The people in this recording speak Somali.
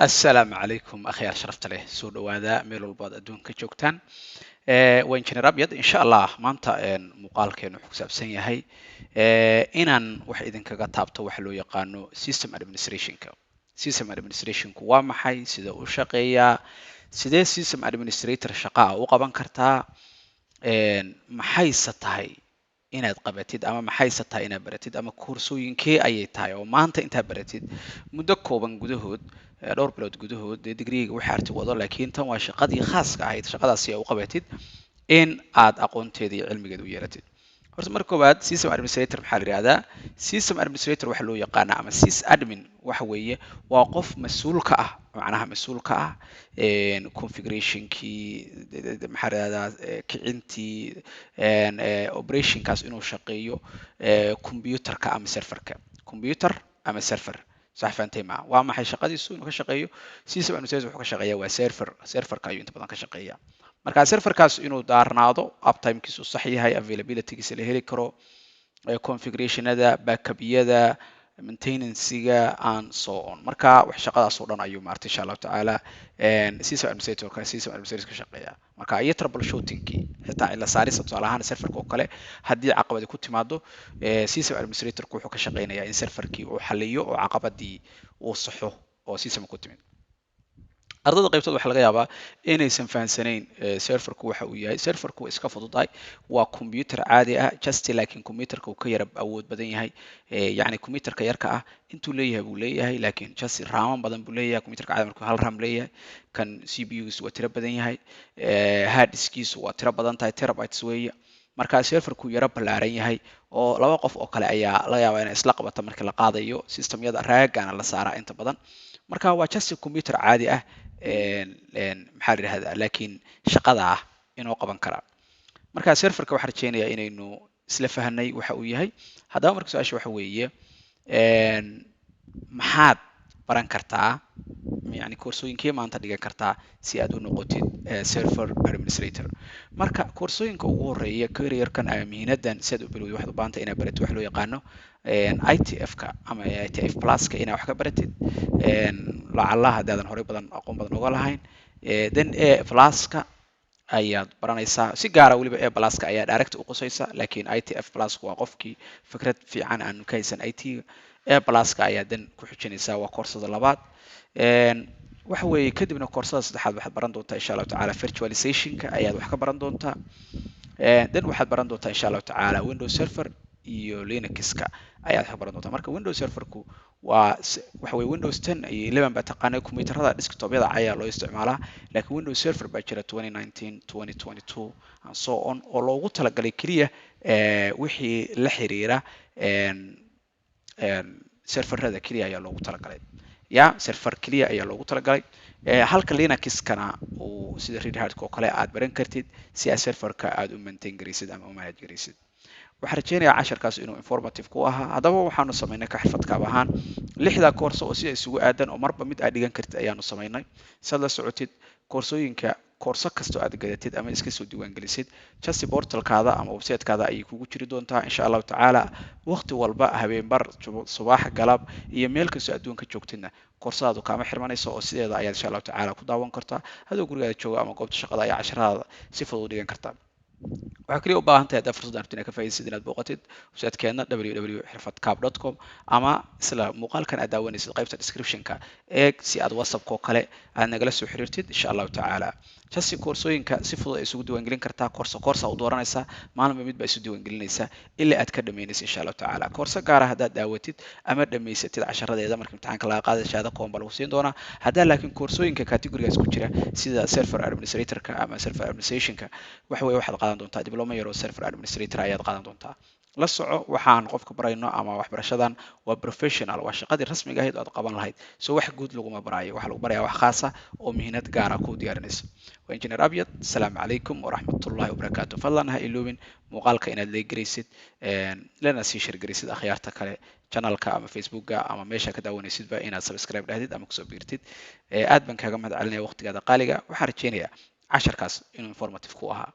السلام عليكم أخيار شرفت له سود وهذا ميل البعض أدون كجوكتان وين كان أبيض إن شاء الله ما أنت مقال كأنه حساب سنة هاي إن واحد إذا كجتابته وحلو يقانو system administration system administration كوام حي سيدا وشقية سيدا system administrator شقاء وقبان كرتا maxay tahay inaad qabatid ama maxay tahay inaad baratid ama koorsooyinkee ayay tahay oo maanta intaad baratid muddo kooban gudahood dhowr bilood gudahood dee digriga wixii arti wado laakiin tan waa shaqadii khaaska ahayd shaqadaasi aad u qabatid in aad aqoonteeda iyo cilmigeeda u yeelatid horta marka koowaad system administrator maxaa la yidhahdaa system administrator waxa loo yaqaanaa ama sys admin waxa weeye waa qof mas-uul ka ah macnaha mas-uul ka ah configurationkii maxaa la yidhahdaa kicintii operationkaas inuu shaqeeyo computerka ama serverka computer ama server sax fahantay ma waa maxay shaqadiisu inuu ka shaqeeyo system administrator wuxuu ka shaqeeyaa waa serverka ayuu inta badan ka shaqeeyaa marka serverkaas inuu daarnaado uptimekiisu sax yahay availabilitygiisa la heli karo configurationada backupyada maintenancega and so on marka wax shaqadaas oo dhan ayuu maartay insha Allah taala system administrator ka shaqeeya marka iyo troubleshootingkii xitaa ila saarista tusaale ahaan serverka oo kale haddii caqabad ku timaado system administrator wuxuu ka shaqeynayaa in serverkii uu xaliyo oo caqabadii uu saxo oo system ku timid ardayda qaybtooda waxaa laga yaabaa inaysan fahansanayn serverku waxa uu yahay serverku waa iska fududahay waa computer caadi ah just laakiin computerka uu ka yara awood badan yahay yacni computerka yarka ah intuu leeyahay buu leeyahay laakiin just raaman badan buu leeyahay computerka caadi markuu hal ram leeyahay kan cpu-giisu waa tiro badan yahay hard diskiisu waa tiro badan tahay terabytes weeye marka serverku yara ballaaran yahay oo laba qof oo kale ayaa laga yaabaa inay isla qabata marka la qaadayo systemyada raagana la saaraa inta badan marka waa just computer caadi ah maxaa la yidhahdaa laakiin shaqada ah inuu qaban karaa marka serverka waxaan rajeynayaa inaynu isla fahanay waxa uu yahay haddaba marka su-aasha waxa weeye maxaad baran kartaa yani koorsooyinkee maanta dhigan kartaa si aad u noqotid server administrator marka koorsooyinka ugu horeeya careerkan ama mihiinadan si aad u bilowdid waxaad u baahantay inaad baratid wax loo yaqaano ITF-ka ama ITF Plus-ka inaad wax ka baratid lacalaha haddaadan horey badan aqoon badan uga lahayn then A Plus-ka ayaad baranaysaa si gaara weliba A Plus-ka ayaa direct u qusaysa laakiin ITF Plus-ku waa qofkii fikrad fiican aan ka haysan IT-ga A Plus-ka ayaa dan ku xijinaysaa waa koorsada labaad waxa weeye kadibna koorsada saddexaad waxaad baran doontaa insha allahu tacaala virtualizationka ayaad wax ka baran doontaa then waxaad baran doontaa insha allahu tacaala Windows Server iyo Linuxka ayaad wax ka baran doontaa marka Windows Serverku waa waxa weeye Windows 10 iyo 11 baa taqaanay kombiyuutarada desktopyada ayaa loo isticmaalaa laakiin Windows Server baa jira 2019 2022 and so on oo loogu talagalay kaliya wixii la xiriira serverada kaliya ayaa loogu talagalay ya server kaliya ayaa loogu talagalay halka Linuxkana uu sida Red Hat oo kale aad baran kartid si aad serverka aad u maintain garaysid ama u manage garaysid waxaan rajeynayaa casharkaas inuu informative ku ahaa haddaba waxaanu samaynay ka xirfadkaab ahaan 6 koorso oo si isugu aadan oo marba mid aad dhigan kartid ayaanu samaynay saad la socotid koorsooyinka koorso kastoo aad gadatid ama iska soo diiwaangelisid just portalkaada ama websitekaada ayay kugu jiri doontaa insha allahu tacaala waqti walba habeenbar subax galab iyo meel kastoo adduunka joogtidna koorsadaadu kaama xirmanayso oo sideeda ayaad insha allahu tacaala ku daawan kartaa adoo gurigaada jooga ama goobta shaqada ayaa casharadaada si fudud u dhigan kartaa waxaa kaliya u baahan tahay haddaa fursad aragtid inaad ka faa'iidaysid inaad booqatid websitekeena www.xirfadkaab.com ama isla muuqaalkan aad daawanaysid qaybta descriptionka eeg si aad whatsappka oo kale aad nagala soo xiriirtid insha allahu tacaala jasi koorsooyinka si fudud ay isugu diiwaangelin kartaa koorsa u dooranaysaa maalinba mid baa isu diiwaangelinaysaa ilaa aad ka dhamaynaysa insha allahu tacaala koorso gaara haddaad daawatid ama dhamaysatid casharadeeda marka imtixaanka laga qaada shahaado kooban baa lagu siin doonaa haddaa laakiin koorsooyinka categorigaas ku jira sida server administratorka ama server administrationka waxa weeye waxaad qaadan doontaa diploma yar oo server administrator ayaad qaadan doontaa la soco waxaan qofka barayno ama waxbarashadan waa professional waa shaqadii rasmiga ahayd oo aad qaban lahayd so wax guud laguma baraayo waxaa lagu barayaa wax khaasa oo mihnad gaara ku diyaarinaysa waa engineer abyad asalaamu calaykum waraxmatullahi wabarakaatu fadlan ha iloobin muuqaalka inaad leegaraysid lana sii shargaraysid akhyaarta kale channelka ama facebooka ama meesha ka daawanaysidba inaad subscribe dhahdid ama kusoo biirtid aad baan kaaga mahad celinaya waqtigaada qaaliga waxaan rajeynayaa casharkaas inuu informative ku ahaa